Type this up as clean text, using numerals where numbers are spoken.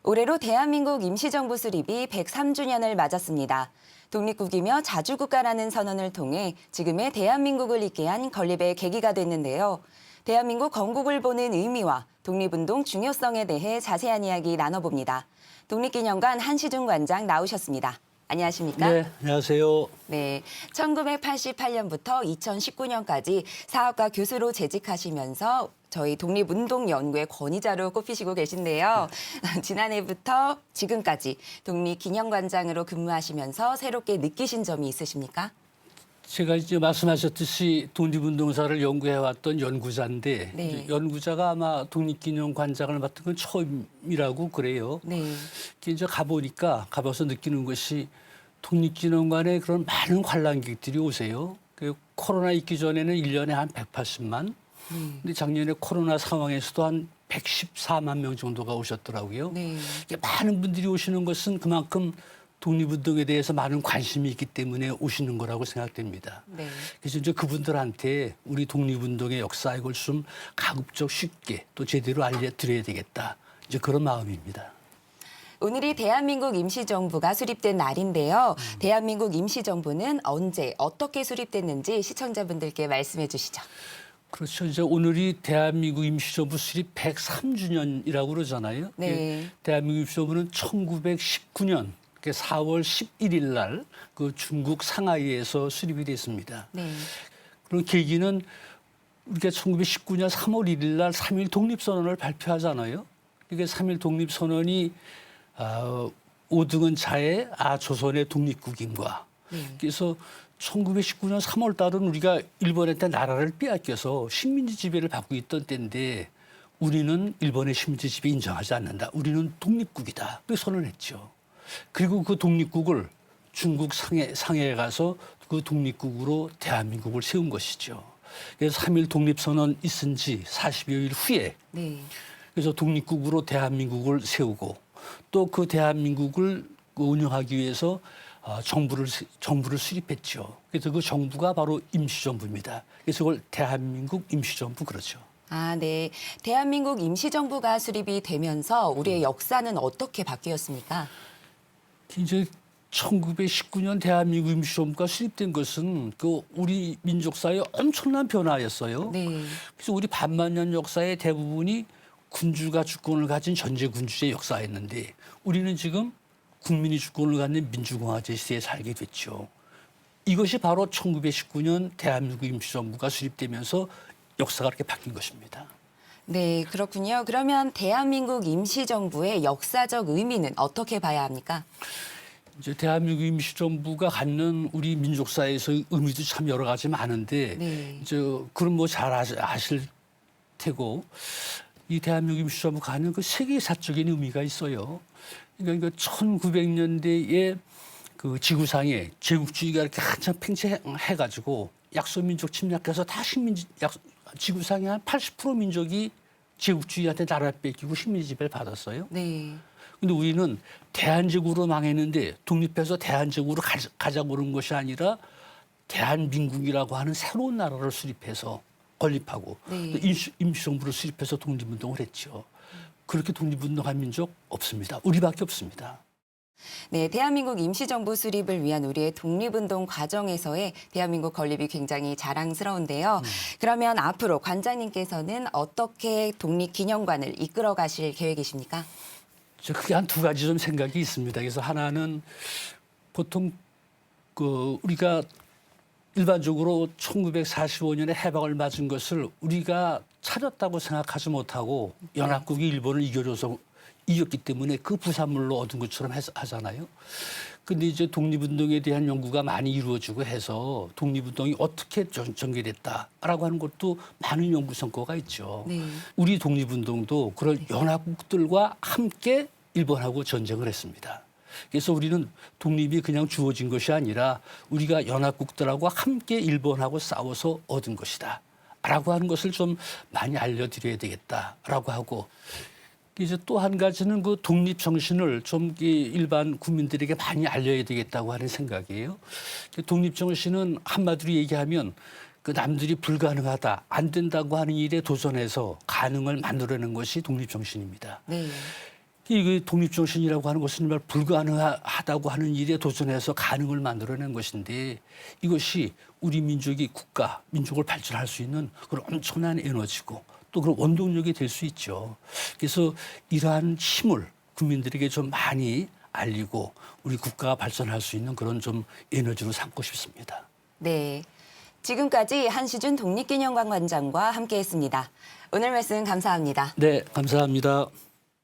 올해로 대한민국 임시정부 수립이 103주년을 맞았습니다. 독립국이며 자주국가라는 선언을 통해 지금의 대한민국을 있게 한 건립의 계기가 됐는데요. 대한민국 건국을 보는 의미와 독립운동 중요성에 대해 자세한 이야기 나눠봅니다. 독립기념관 한시중 관장 나오셨습니다. 안녕하십니까? 네, 안녕하세요. 네, 1988년부터 2019년까지 사학과 교수로 재직하시면서 저희 독립운동연구의 권위자로 꼽히시고 계신데요. 지난해부터 지금까지 독립기념관장으로 근무하시면서 새롭게 느끼신 점이 있으십니까? 제가 이제 말씀하셨듯이 독립운동사를 연구해왔던 연구자인데 네. 연구자가 아마 독립기념관장을 맡은 건 처음이라고 그래요. 네. 이제 가봐서 느끼는 것이 독립기념관에 그런 많은 관람객들이 오세요. 코로나 있기 전에는 1년에 한 180만. 근데 작년에 코로나 상황에서도 한 114만 명 정도가 오셨더라고요. 네. 많은 분들이 오시는 것은 그만큼 독립운동에 대해서 많은 관심이 있기 때문에 오시는 거라고 생각됩니다. 네. 그래서 이제 그분들한테 우리 독립운동의 역사 이걸 좀 가급적 쉽게 또 제대로 알려드려야 되겠다. 이제 그런 마음입니다. 오늘이 대한민국 임시정부가 수립된 날인데요. 대한민국 임시정부는 언제 어떻게 수립됐는지 시청자분들께 말씀해 주시죠. 그렇죠. 이제 오늘이 대한민국 임시정부 수립 103주년이라고 그러잖아요. 네. 대한민국 임시정부는 1919년 4월 11일 날 그 중국 상하이에서 수립이 됐습니다. 네. 그런 계기는 우리가 1919년 3월 1일 날 3.1 독립선언을 발표하잖아요. 이게 3.1 독립선언이 5등은 자의 조선의 독립국임과 그래서 1919년 3월 달은 우리가 일본한테 나라를 빼앗겨서 식민지 지배를 받고 있던 때인데 우리는 일본의 식민지 지배 인정하지 않는다. 우리는 독립국이다. 그렇게 선언했죠. 그리고 그 독립국을 중국 상해에 가서 그 독립국으로 대한민국을 세운 것이죠. 그래서 3.1 독립선언 있은 지 40여일 후에 네. 그래서 독립국으로 대한민국을 세우고 또 그 대한민국을 운영하기 위해서 정부를 수립했죠. 그래서 그 정부가 바로 임시정부입니다. 그래서 그걸 대한민국 임시정부 그러죠. 아, 네. 대한민국 임시정부가 수립이 되면서 우리의 역사는 어떻게 바뀌었습니까? 이제 1919년 대한민국 임시정부가 수립된 것은 그 우리 민족사의 엄청난 변화였어요. 네. 그래서 우리 반만년 역사의 대부분이 군주가 주권을 가진 전제 군주제 역사였는데 우리는 지금 국민이 주권을 갖는 민주공화제 시대에 살게 됐죠. 이것이 바로 1919년 대한민국 임시정부가 수립되면서 역사가 그렇게 바뀐 것입니다. 네, 그렇군요. 그러면 대한민국 임시정부의 역사적 의미는 어떻게 봐야 합니까? 이제 대한민국 임시정부가 갖는 우리 민족사에서 의미도 참 여러 가지 많은데 네. 이제 그럼 뭐 잘 아실 테고 이 대한민국 임시정부가 갖는 그 세계사적인 의미가 있어요. 그러니까 1900년대에 그 지구상에 제국주의가 이렇게 한참 팽창해가지고 약소민족 침략해서 다 지구상의 한 80% 민족이 제국주의한테 나라를 뺏기고 식민지 지배를 받았어요. 네. 근데 우리는 대한제국으로 망했는데 독립해서 대한제국으로 가자고 그런 것이 아니라 대한민국이라고 하는 새로운 나라를 수립해서 건립하고 네. 또 임시정부를 수립해서 독립운동을 했죠. 그렇게 독립운동한 민족 없습니다. 우리밖에 없습니다. 네, 대한민국 임시정부 수립을 위한 우리의 독립운동 과정에서의 대한민국 건립이 굉장히 자랑스러운데요. 그러면 앞으로 관장님께서는 어떻게 독립기념관을 이끌어 가실 계획이십니까? 그게 한 두 가지 좀 생각이 있습니다. 그래서 하나는 보통 우리가 일반적으로 1945년에 해방을 맞은 것을 우리가 차렸다고 생각하지 못하고 연합국이 일본을 이겼기 때문에 그 부산물로 얻은 것처럼 하잖아요. 근데 이제 독립운동에 대한 연구가 많이 이루어지고 해서 독립운동이 어떻게 전개됐다라고 하는 것도 많은 연구 성과가 있죠. 네. 우리 독립운동도 그런 연합국들과 함께 일본하고 전쟁을 했습니다. 그래서 우리는 독립이 그냥 주어진 것이 아니라 우리가 연합국들하고 함께 일본하고 싸워서 얻은 것이다. 라고 하는 것을 좀 많이 알려드려야 되겠다라고 하고 이제 또 한 가지는 그 독립 정신을 좀 일반 국민들에게 많이 알려야 되겠다고 하는 생각이에요. 독립 정신은 한마디로 얘기하면 그 남들이 불가능하다, 안 된다고 하는 일에 도전해서 가능을 만들어내는 것이 독립 정신입니다. 네. 이 독립정신이라고 하는 것은 정말 불가능하다고 하는 일에 도전해서 가능을 만들어낸 것인데 이것이 우리 민족이 국가, 민족을 발전할 수 있는 그런 엄청난 에너지고 또 그런 원동력이 될 수 있죠. 그래서 이러한 힘을 국민들에게 좀 많이 알리고 우리 국가가 발전할 수 있는 그런 좀 에너지로 삼고 싶습니다. 네. 지금까지 한시준 독립기념관 관장과 함께했습니다. 오늘 말씀 감사합니다. 네, 감사합니다.